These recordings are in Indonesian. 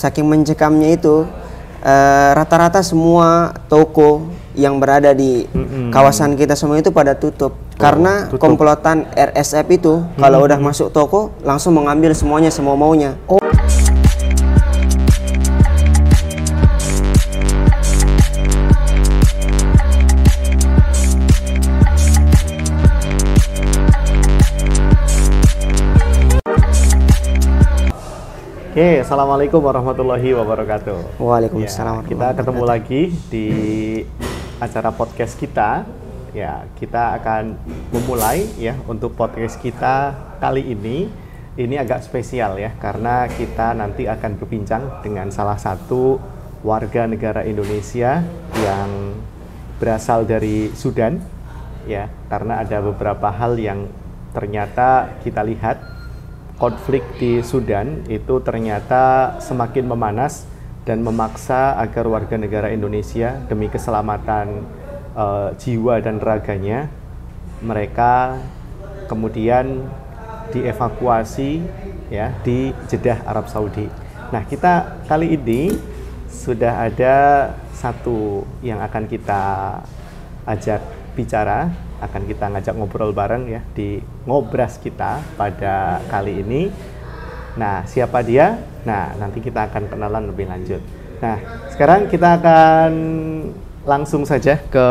saking mencekamnya itu rata-rata semua toko yang berada di kawasan kita semua itu pada tutup. Karena komplotan RSF itu kalau udah masuk toko langsung mengambil semuanya semau maunya. Oke, assalamualaikum warahmatullahi wabarakatuh. Waalaikumsalam. Ya, kita ketemu lagi di acara podcast kita. Ya, kita akan memulai ya untuk podcast kita kali ini. Ini agak spesial ya, karena kita nanti akan berbincang dengan salah satu warga negara Indonesia yang berasal dari Sudan. Ya, karena ada beberapa hal yang ternyata kita lihat konflik di Sudan itu ternyata semakin memanas dan memaksa agar warga negara Indonesia demi keselamatan jiwa dan raganya mereka kemudian dievakuasi ya di Jeddah, Arab Saudi. Nah, kita kali ini sudah ada satu yang akan kita ajak bicara, akan kita ngajak ngobrol bareng ya di ngobras kita pada kali ini. Nah, siapa dia? Nah, nanti kita akan kenalan lebih lanjut. Nah, sekarang kita akan langsung saja ke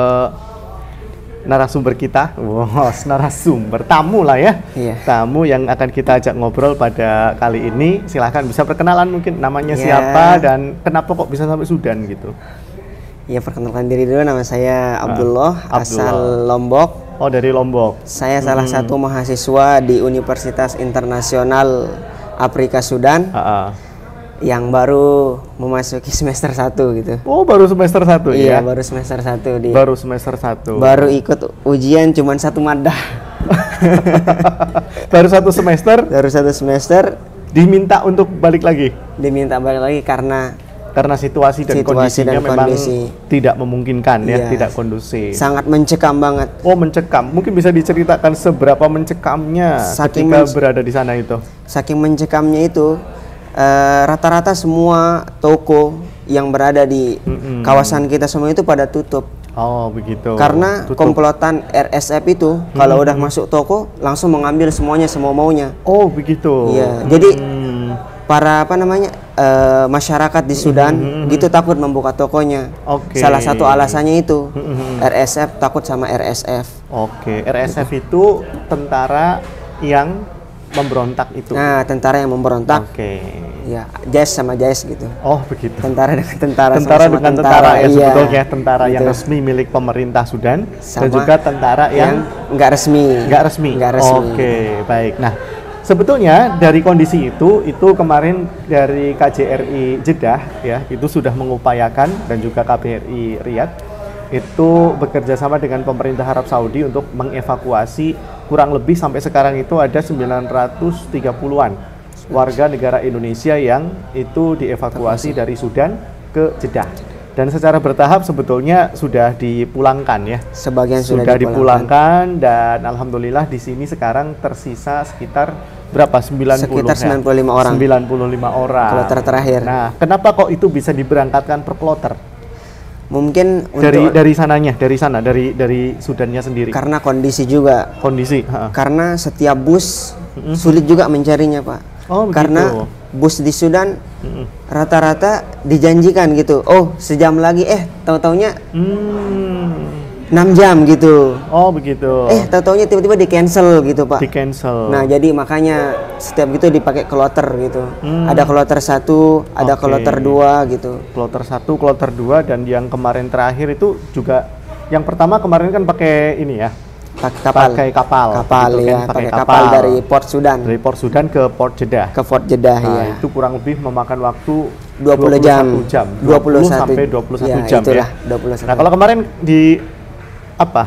narasumber kita. Wow, narasumber, tamu lah ya. Iya. Tamu yang akan kita ajak ngobrol pada kali ini. Silahkan bisa perkenalan mungkin namanya siapa dan kenapa kok bisa sampai Sudan gitu. Ya, perkenalkan diri dulu, nama saya Abdullah, asal Lombok. Oh, dari Lombok. Saya salah satu mahasiswa di Universitas Internasional Afrika Sudan yang baru memasuki semester 1 gitu. Oh, baru semester 1 ya? Iya, baru semester 1 di. Baru semester 1. Baru ikut ujian cuman 1 madah. Baru 1 semester? Baru 1 semester. Diminta untuk balik lagi? Diminta balik lagi karena situasi dan kondisinya memang tidak memungkinkan ya, tidak kondusif. Sangat mencekam banget. Oh, mencekam. Mungkin bisa diceritakan seberapa mencekamnya ketika berada di sana itu? Saking mencekamnya itu rata-rata semua toko yang berada di kawasan kita semua itu pada tutup. Oh, begitu. Karena komplotan RSF itu kalau udah masuk toko langsung mengambil semuanya semau maunya. Oh, begitu. Iya. Jadi para masyarakat di Sudan gitu takut membuka tokonya. Salah satu alasannya itu RSF, takut sama RSF. RSF itu tentara yang memberontak itu. Nah, tentara yang memberontak. Ya, JAS sama JAS gitu. Oh, begitu. Tentara dengan tentara. Tentara sama dengan tentara ya, iya, sebetulnya tentara gitu. yang resmi milik pemerintah Sudan dan juga tentara yang nggak resmi. Nggak resmi. Oke, baik. Nah, sebetulnya dari kondisi itu kemarin dari KJRI Jeddah ya itu sudah mengupayakan dan juga KBRI Riyadh itu bekerja sama dengan pemerintah Arab Saudi untuk mengevakuasi kurang lebih sampai sekarang itu ada 930-an warga negara Indonesia yang itu dievakuasi dari Sudan ke Jeddah. Dan secara bertahap sebetulnya sudah dipulangkan ya. Sebagian sudah dipulangkan dan alhamdulillah di sini sekarang tersisa sekitar berapa? 90 sekitar 95 orang. 95 orang. Kloter terakhir. Nah, kenapa kok itu bisa diberangkatkan per kloter? Mungkin dari dari Sudannya sendiri. Karena kondisi juga. Kondisi. Karena setiap bus sulit juga mencarinya, Pak. Oh, begitu. Karena bus di Sudan rata-rata dijanjikan gitu. Oh, sejam lagi tahu-taunya 6 jam gitu. Oh, begitu. Tahu-taunya tiba-tiba di-cancel gitu, Pak. Di-cancel. Nah, jadi makanya setiap gitu dipakai kloter gitu. Ada kloter 1, ada kloter 2 gitu. Kloter 1, kloter 2 dan yang kemarin terakhir itu juga yang pertama kemarin kan pakai ini ya. Pakai kapal gitu ya, kan? pakai kapal dari Port Sudan. Dari Port Sudan ke Port Jeddah. Ke Port Jeddah ya. Itu kurang lebih memakan waktu 20 jam. 20 sampai 21 jam itulah, ya. 21. Nah, kalau kemarin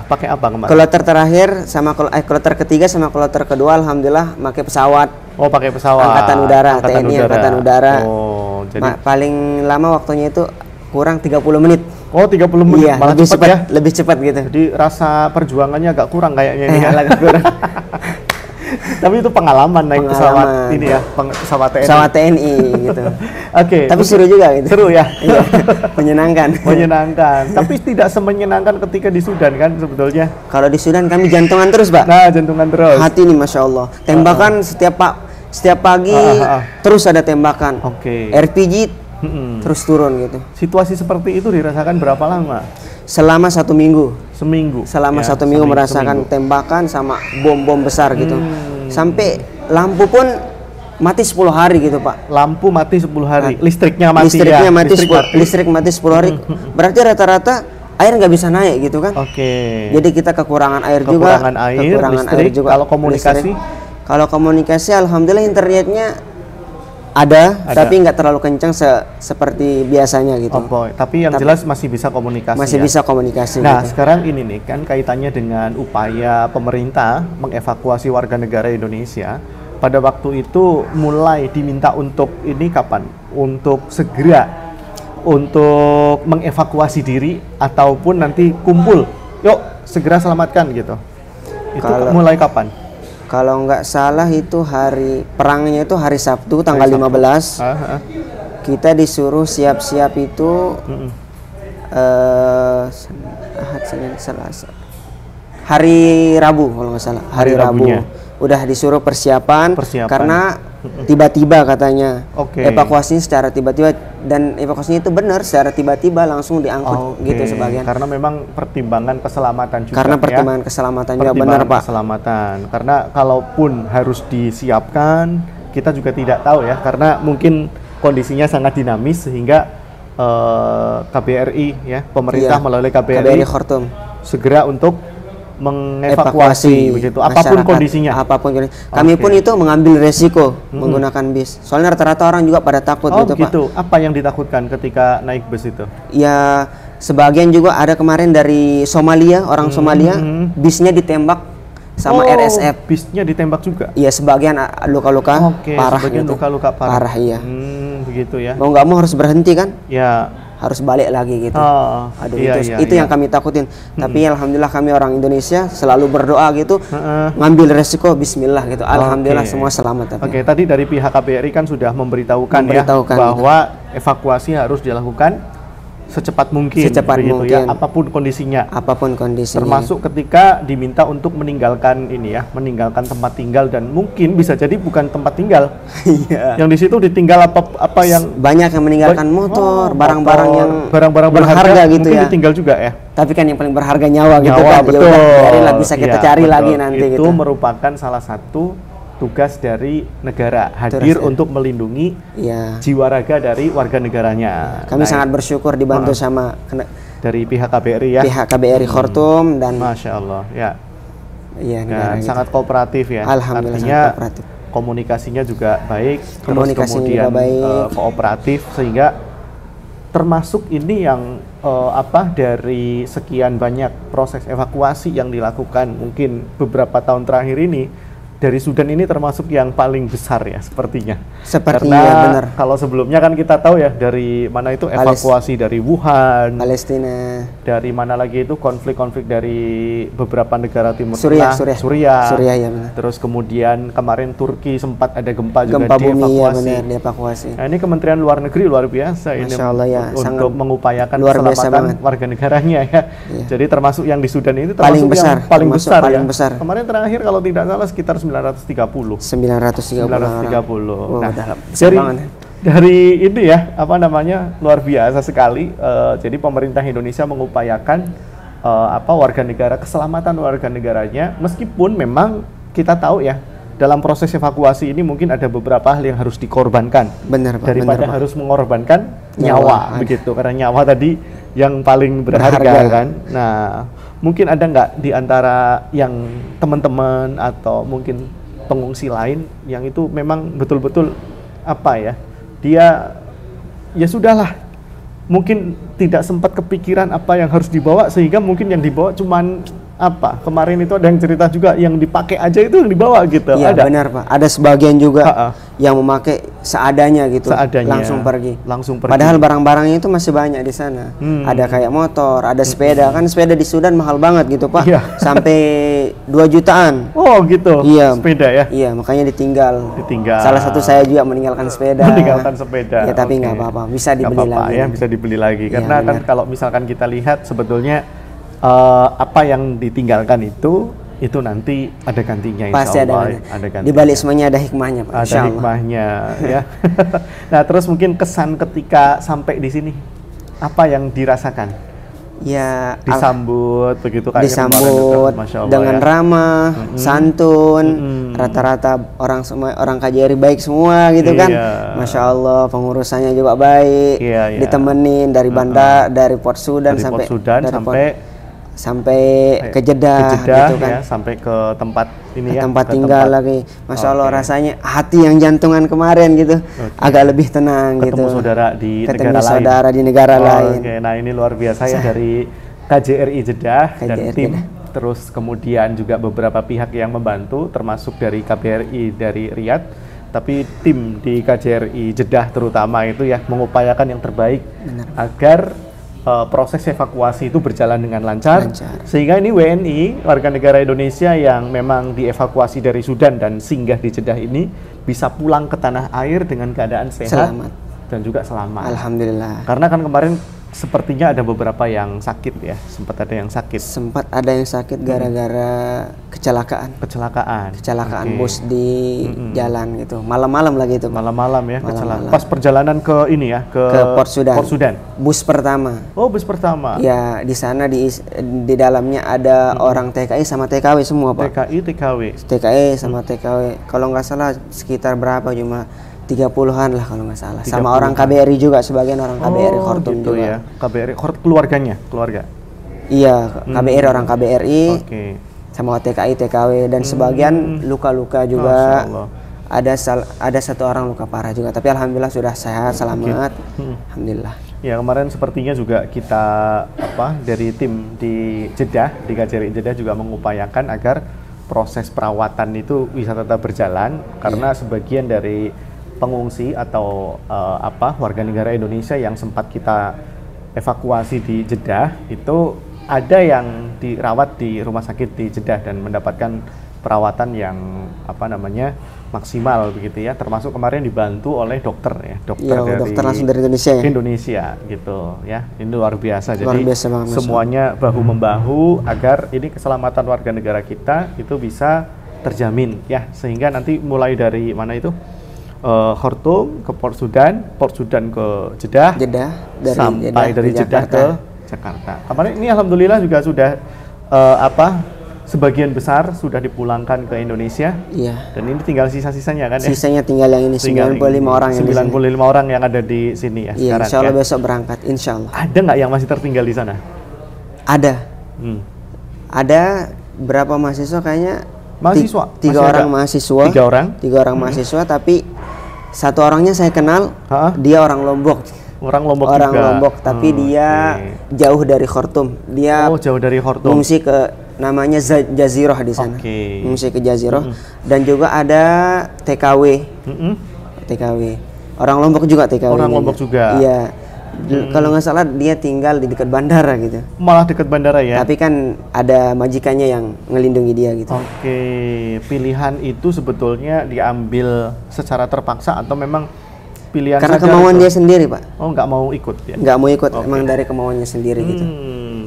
pakai apa kemarin? Kloter terakhir sama kloter ketiga sama kloter kedua alhamdulillah pakai pesawat. Oh, pakai pesawat. Angkatan Udara, TNI Angkatan Udara. Oh, jadi paling lama waktunya itu kurang 30 menit. Oh, 30 menit. Iya, malah lebih cepat ya. Lebih cepat gitu. Jadi rasa perjuangannya agak kurang kayaknya ini. Agak kurang. Tapi itu pengalaman naik pesawat ini ya, pesawat TNI. Pesawat TNI gitu. Oke. Tapi seru juga gitu. Seru ya. Iya, menyenangkan. Menyenangkan. Tapi tidak semenyenangkan ketika di Sudan kan sebetulnya. Kalau di Sudan kami jantungan terus, Pak. Nah, jantungan terus. Hati nih, Masya Allah. Tembakan setiap pagi terus ada tembakan. Oke. RPG terus turun gitu. Situasi seperti itu dirasakan berapa lama? Selama 1 minggu. Seminggu. Selama ya, 1 minggu merasakan tembakan sama bom-bom besar gitu. Sampai lampu pun mati 10 hari gitu, Pak. Lampu mati 10 hari. Listriknya mati. Listrik mati 10 hari. Berarti rata-rata air nggak bisa naik gitu kan? Oke. Jadi kita kekurangan air kekurangan air juga. Kalau komunikasi? Kalau komunikasi, alhamdulillah internetnya ada, tapi nggak terlalu kencang seperti biasanya gitu. Tapi yang jelas masih bisa komunikasi. Masih bisa komunikasi. Nah, gitu. sekarang ini nih kan kaitannya dengan upaya pemerintah mengevakuasi warga negara Indonesia. Pada waktu itu mulai diminta untuk ini kapan? Untuk segera untuk mengevakuasi diri ataupun nanti kumpul. Yuk, segera selamatkan gitu. Itu mulai kapan? Kalau nggak salah itu hari perangnya itu hari Sabtu tanggal 15. Kita disuruh siap-siap itu Ahad, Senin, Selasa. Hari Rabu kalau nggak salah. Hari Rabu. Udah disuruh persiapan. Karena tiba-tiba katanya. Evakuasinya secara tiba-tiba, dan evakuasinya itu benar secara tiba-tiba langsung diangkut gitu sebagian. Karena memang pertimbangan keselamatan juga. Karena pertimbangan keselamatan juga benar, Pak. Keselamatan. Karena kalaupun harus disiapkan, kita juga tidak tahu ya, karena mungkin kondisinya sangat dinamis sehingga KBRI ya, pemerintah melalui KBRI Khartoum segera untuk mengevakuasi begitu, apapun kondisinya. Kami pun itu mengambil resiko menggunakan bis. Soalnya rata-rata orang juga pada takut gitu, Pak. Apa yang ditakutkan ketika naik bus itu? Ya, sebagian juga ada kemarin dari Somalia, orang Somalia, bisnya ditembak sama RSF. Bisnya ditembak juga? Iya, sebagian luka-luka parah. Sebagian luka-luka parah. Iya. Begitu ya. Mau nggak mau harus berhenti kan? Ya. Harus balik lagi gitu. Itu yang kami takutin. Tapi alhamdulillah kami orang Indonesia selalu berdoa gitu, ngambil resiko Bismillah gitu. Alhamdulillah semua selamat. Tadi dari pihak KBRI kan sudah memberitahukan ya bahwa evakuasi harus dilakukan secepat mungkin, ya, apapun kondisinya. Termasuk ketika diminta untuk meninggalkan meninggalkan tempat tinggal, dan mungkin bisa jadi bukan tempat tinggal. Yang di situ ditinggal apa yang banyak yang meninggalkan motor, barang-barang yang berharga gitu mungkin ya. Ditinggal juga ya. Tapi kan yang paling berharga nyawa gitu kan. Betul. Biarinlah, bisa kita cari lagi nanti itu gitu. merupakan salah satu tugas dari negara, hadir untuk melindungi jiwa raga dari warga negaranya. Kami sangat bersyukur dibantu sama dari pihak KBRI ya. Pihak KBRI Khartoum dan Masya Allah ya. Iya, sangat kooperatif ya. Alhamdulillah, artinya sangat kooperatif. Komunikasinya juga baik, komunikasinya kemudian juga baik, kooperatif, sehingga termasuk ini yang dari sekian banyak proses evakuasi yang dilakukan mungkin beberapa tahun terakhir ini, dari Sudan ini termasuk yang paling besar ya sepertinya. Karena benar. Kalau sebelumnya kan kita tahu ya dari mana itu evakuasi dari Wuhan, Palestina, dari mana lagi itu konflik-konflik dari beberapa negara Timur Tengah, Suriah ya benar. Terus kemudian kemarin Turki sempat ada gempa juga dievakuasi. Nah, ini Kementerian Luar Negeri luar biasa ini untuk mengupayakan keselamatan warga negaranya ya. Jadi termasuk yang di Sudan ini termasuk yang paling besar ya. Kemarin terakhir kalau tidak salah sekitar 930. Nah, dari ini ya, luar biasa sekali. Jadi pemerintah Indonesia mengupayakan warga negara, keselamatan warga negaranya, meskipun memang kita tahu ya, dalam proses evakuasi ini mungkin ada beberapa hal yang harus dikorbankan. Benar, Pak. Daripada harus mengorbankan nyawa begitu, karena nyawa tadi yang paling berharga kan. Nah, mungkin ada nggak di antara yang teman-teman atau mungkin pengungsi lain yang itu memang betul-betul dia ya sudahlah, mungkin tidak sempat kepikiran apa yang harus dibawa, sehingga mungkin yang dibawa cuman apa? Kemarin itu ada yang cerita juga yang dipakai aja itu yang dibawa gitu. Iya, ada. benar, Pak. Ada sebagian juga yang memakai seadanya gitu. Seadanya. Langsung pergi. Langsung pergi. Padahal barang-barangnya itu masih banyak di sana. Ada kayak motor, ada sepeda. Kan sepeda di Sudan mahal banget gitu, Pak. Iya. Sampai 2 jutaan. Oh, gitu. Iya. Sepeda ya. Iya, makanya ditinggal. Ditinggal. Salah satu saya juga meninggalkan sepeda. Meninggalkan sepeda. Ya, tapi Oke. nggak apa-apa. Bisa dibeli lagi. Ya, bisa dibeli lagi. Iya, Karena kan benar. kalau misalkan kita lihat sebetulnya apa yang ditinggalkan itu nanti ada gantinya, insya Pasti Allah. ada gantinya. di balik semuanya ada hikmahnya, Pak. Ada Insya Allah. hikmahnya ya. Nah, terus mungkin kesan ketika sampai di sini apa yang dirasakan? Ya, Disambut begitu kayak disambut kemarin itu, Masya Allah, dengan ya. ramah, santun, rata-rata orang KJRI baik semua gitu kan. Iya. Masya Allah, pengurusannya juga baik. Iya, iya. Ditemenin dari bandar, dari Port Sudan Dari sampai Port Sudan sampai ke Jeddah gitu kan. ya, sampai ke tempat ini Ke ya, tempat ke tinggal tempat. lagi. Masya Allah, Oke. rasanya hati yang jantungan kemarin gitu agak lebih tenang Ketemu gitu. saudara di Ketemu negara lain. saudara di negara lain. Oke, nah ini luar biasa ya dari KJRI Jeddah dan KJRI tim. Jeddah. Terus kemudian juga beberapa pihak yang membantu, termasuk dari KBRI dari Riyadh. Tapi tim di KJRI Jeddah terutama itu ya mengupayakan yang terbaik agar proses evakuasi itu berjalan dengan lancar. Sehingga ini WNI, warga negara Indonesia yang memang dievakuasi dari Sudan dan singgah di Jeddah ini bisa pulang ke tanah air dengan keadaan sehat Selamat. dan juga selamat. Alhamdulillah. Karena kan kemarin sepertinya ada beberapa yang sakit ya, sempat ada yang sakit. Sempat ada yang sakit gara-gara kecelakaan. Kecelakaan Oke. bus di jalan gitu. Malam-malam lagi itu, Pak. Malam-malam ya, kecelakaan. Malam-malam. Pas perjalanan ke ini ya, ke Port Sudan. Port Sudan. Bus pertama. Oh, bus pertama. Ya, di sana di dalamnya ada orang TKI sama TKW semua, Pak. TKI, TKW. TKI sama TKW. Kalau nggak salah sekitar berapa, cuma 30-an lah kalau nggak salah. Sama 30-an. orang KBRI juga, sebagian orang KBRI Khartoum gitu juga. ya. KBRI keluarga. Iya, KBRI orang KBRI. Oke. Sama TKI, TKW, dan sebagian luka-luka Masya juga. Allah. Ada satu orang luka parah juga, tapi alhamdulillah sudah sehat, selamat. Alhamdulillah. Ya, kemarin sepertinya juga kita dari tim di Jeddah, di KJRI Jeddah juga mengupayakan agar proses perawatan itu bisa tetap berjalan karena sebagian dari pengungsi atau warga negara Indonesia yang sempat kita evakuasi di Jeddah itu ada yang dirawat di rumah sakit di Jeddah dan mendapatkan perawatan yang maksimal begitu ya, termasuk kemarin dibantu oleh dokter ya, dokter langsung dari Indonesia ya. Indonesia gitu ya. Ini luar biasa. Luar Jadi biasa banget, semuanya bahu membahu agar ini keselamatan warga negara kita itu bisa terjamin ya, sehingga nanti mulai dari mana itu Khartoum ke Port Sudan ke Jeddah, sampai dari Jeddah ke Jakarta. Kemarin ini alhamdulillah juga sudah sebagian besar sudah dipulangkan ke Indonesia. Iya. Dan ini tinggal sisa-sisanya kan ya. Sisanya tinggal yang ini, 95 orang yang di sini. 95 orang yang ada di sini ya Iya, sekarang. insya Allah ya. besok berangkat, insya Allah. Ada nggak yang masih tertinggal di sana? Ada. Ada berapa mahasiswa kayaknya? Mahasiswa? Tiga Masih orang ada? mahasiswa. Tiga orang? Mahasiswa, tapi satu orangnya saya kenal, Ha? dia orang Lombok. Orang Lombok Orang juga? Lombok, tapi dia jauh dari Khartoum. Dia jauh dari Khartoum. mengungsi ke namanya Jazirah di sana. Oke. Mengungsi ke Jazirah. Dan juga ada TKW. TKW. Orang Lombok juga TKW. Orang Lombok juga? Iya. Kalau nggak salah dia tinggal di dekat bandara gitu. Malah dekat bandara ya? Tapi kan ada majikannya yang ngelindungi dia gitu. Oke, pilihan itu sebetulnya diambil secara terpaksa atau memang pilihan Karena saja kemauan itu? dia sendiri, Pak. Oh, nggak mau ikut ya? Nggak mau ikut, emang dari kemauannya sendiri gitu.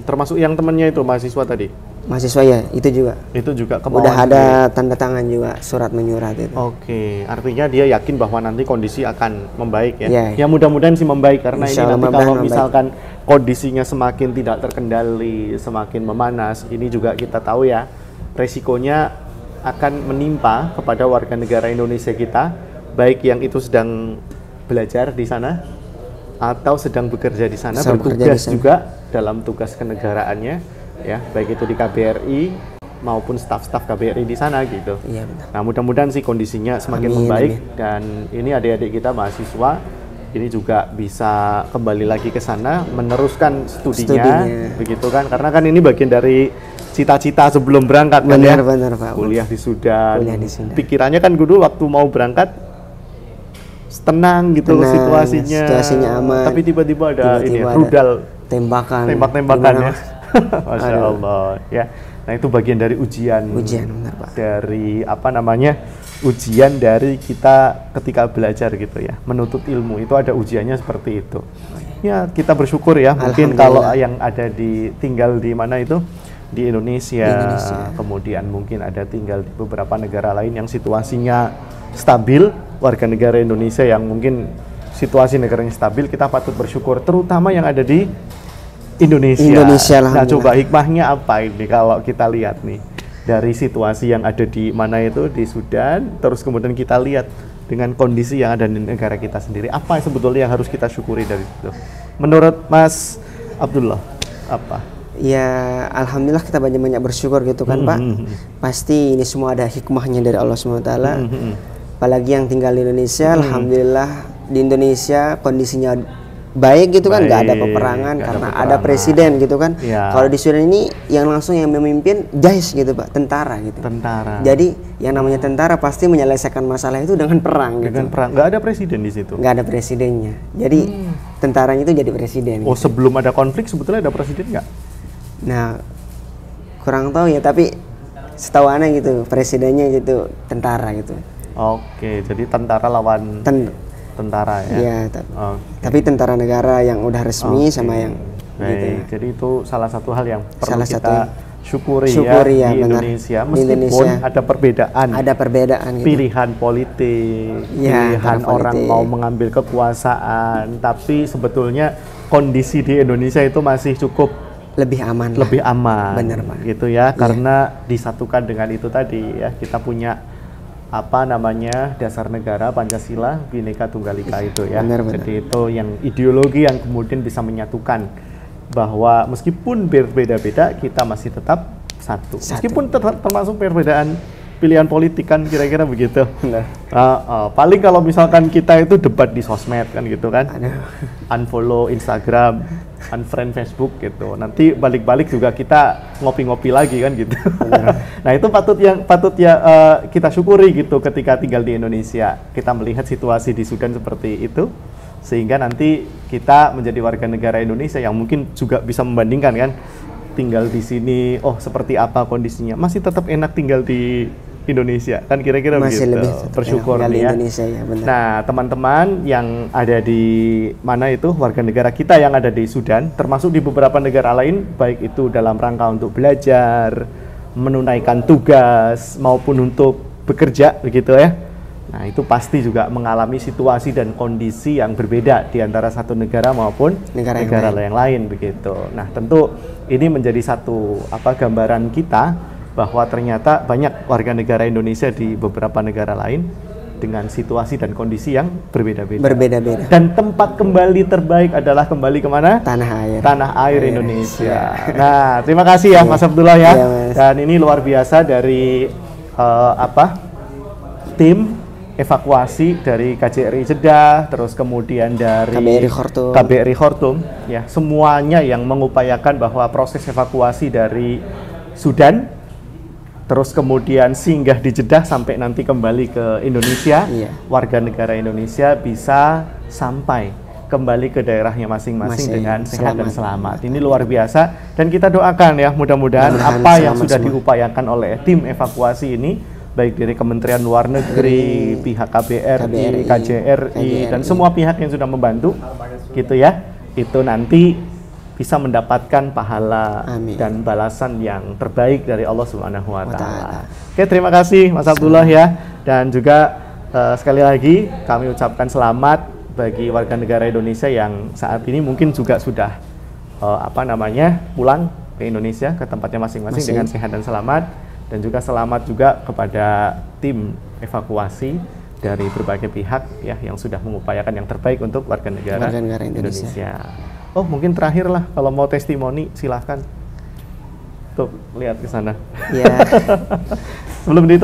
Termasuk yang temennya itu mahasiswa tadi? Mahasiswa ya, itu juga. Itu juga kemauan Udah ada sendiri? tanda tangan juga, surat menyurat itu. Oke, artinya dia yakin bahwa nanti kondisi akan membaik ya? Iya. Ya mudah-mudahan sih membaik karena Insya ini Allah nanti mudah-mudahan kalau membaik. misalkan kondisinya semakin tidak terkendali, semakin memanas, ini juga kita tahu ya resikonya akan menimpa kepada warga negara Indonesia kita, baik yang itu sedang belajar di sana atau sedang bekerja di sana, bertugas juga dalam tugas kenegaraannya ya, baik itu di KBRI maupun staf-staf KBRI di sana gitu. Iya benar. Nah mudah-mudahan sih kondisinya semakin membaik dan ini adik-adik kita mahasiswa ini juga bisa kembali lagi ke sana meneruskan studinya. Begitu kan, karena kan ini bagian dari cita-cita sebelum berangkat kan ya. Benar Pak. Kuliah di Sudan. Pikirannya kan dulu waktu mau berangkat tenang gitu situasinya aman. Tapi tiba-tiba ada rudal tembak-tembakan ya. Masya Allah ya. Nah itu bagian dari ujian benar, Pak. Dari ujian dari kita ketika belajar gitu ya, menuntut ilmu itu ada ujiannya seperti itu. Ya kita bersyukur ya, mungkin kalau yang ada tinggal di mana itu di Indonesia, kemudian mungkin ada tinggal di beberapa negara lain yang situasinya stabil, warga negara Indonesia yang mungkin situasi negaranya stabil, kita patut bersyukur, terutama yang ada di Indonesia. Nah, coba hikmahnya apa ini kalau kita lihat nih dari situasi yang ada di mana itu di Sudan, terus kemudian kita lihat dengan kondisi yang ada di negara kita sendiri, apa sebetulnya yang harus kita syukuri dari itu? Menurut Mas Abdullah, apa? Ya, alhamdulillah kita banyak-banyak bersyukur gitu kan, Pak. Pasti ini semua ada hikmahnya dari Allah SWT. Apalagi yang tinggal di Indonesia, alhamdulillah di Indonesia kondisinya baik gitu kan, nggak ada peperangan karena ada presiden gitu kan. Kalau di Sudan ini yang langsung yang memimpin Jais gitu Pak, tentara gitu. Jadi yang namanya tentara pasti menyelesaikan masalah itu dengan perang gitu. Dengan perang, nggak ada presiden di situ. Nggak ada presidennya. Jadi tentaranya itu jadi presiden. Oh gitu. Sebelum ada konflik sebetulnya ada presiden nggak? Nah kurang tahu ya, tapi setahu aneh gitu presidennya gitu tentara gitu. Oke, jadi tentara lawan tentara ya. Iya, tapi tentara negara yang udah resmi sama yang gitu ya. Jadi itu salah satu hal yang perlu kita syukuri ya di Indonesia. Meskipun ada perbedaan gitu. Pilihan politik, pilihan orang mau mengambil kekuasaan, tapi sebetulnya kondisi di Indonesia itu masih cukup lebih aman. Benar, Pak. Gitu ya, karena disatukan dengan itu tadi ya, kita punya dasar negara Pancasila Bhinneka Tunggal Ika itu ya. Benar. Jadi itu yang ideologi yang kemudian bisa menyatukan bahwa meskipun berbeda-beda kita masih tetap satu. Meskipun termasuk perbedaan pilihan politik kan, kira-kira begitu. Paling kalau misalkan kita itu debat di sosmed kan gitu kan. Unfollow Instagram, unfriend Facebook gitu. Nanti balik-balik juga kita ngopi-ngopi lagi kan gitu. Nah, itu patut kita syukuri gitu ketika tinggal di Indonesia. Kita melihat situasi di Sudan seperti itu, sehingga nanti kita menjadi warga negara Indonesia yang mungkin juga bisa membandingkan kan, tinggal di sini, seperti apa kondisinya, masih tetap enak tinggal di Indonesia kan, kira-kira begitu. Lebih bersyukur nih ya. Indonesia, ya benar. Nah, teman-teman yang ada di mana itu warga negara kita yang ada di Sudan, termasuk di beberapa negara lain, baik itu dalam rangka untuk belajar, menunaikan tugas maupun untuk bekerja begitu ya. Nah, itu pasti juga mengalami situasi dan kondisi yang berbeda di antara satu negara maupun negara yang lain begitu. Nah, tentu ini menjadi satu gambaran kita bahwa ternyata banyak warga negara Indonesia di beberapa negara lain dengan situasi dan kondisi yang berbeda-beda. Dan tempat kembali terbaik adalah kembali kemana? Tanah air Indonesia. Nah, terima kasih ya Mas Abdullah ya. Dan ini luar biasa dari tim evakuasi dari KJRI Jeddah, terus kemudian dari KBRI Khartoum ya, semuanya yang mengupayakan bahwa proses evakuasi dari Sudan terus kemudian singgah di Jeddah sampai nanti kembali ke Indonesia, warga negara Indonesia bisa sampai kembali ke daerahnya masing-masing dengan sehat dan selamat. Ini luar biasa dan kita doakan ya, mudah-mudahan apa yang sudah diupayakan oleh tim evakuasi ini, baik dari Kementerian Luar Negeri, pihak KBRI, KJRI, dan semua pihak yang sudah membantu gitu ya, itu nanti bisa mendapatkan pahala dan balasan yang terbaik dari Allah Subhanahu wa Ta'ala. Oke, terima kasih Mas Abdullah ya, dan juga sekali lagi kami ucapkan selamat bagi warga negara Indonesia yang saat ini mungkin juga sudah pulang ke Indonesia, ke tempatnya masing-masing dengan sehat dan selamat, dan juga selamat juga kepada tim evakuasi dari berbagai pihak ya yang sudah mengupayakan yang terbaik untuk warga negara Indonesia. Mungkin terakhir lah, kalau mau testimoni silahkan. Tuh, lihat ke sana. Sebelum ditutup.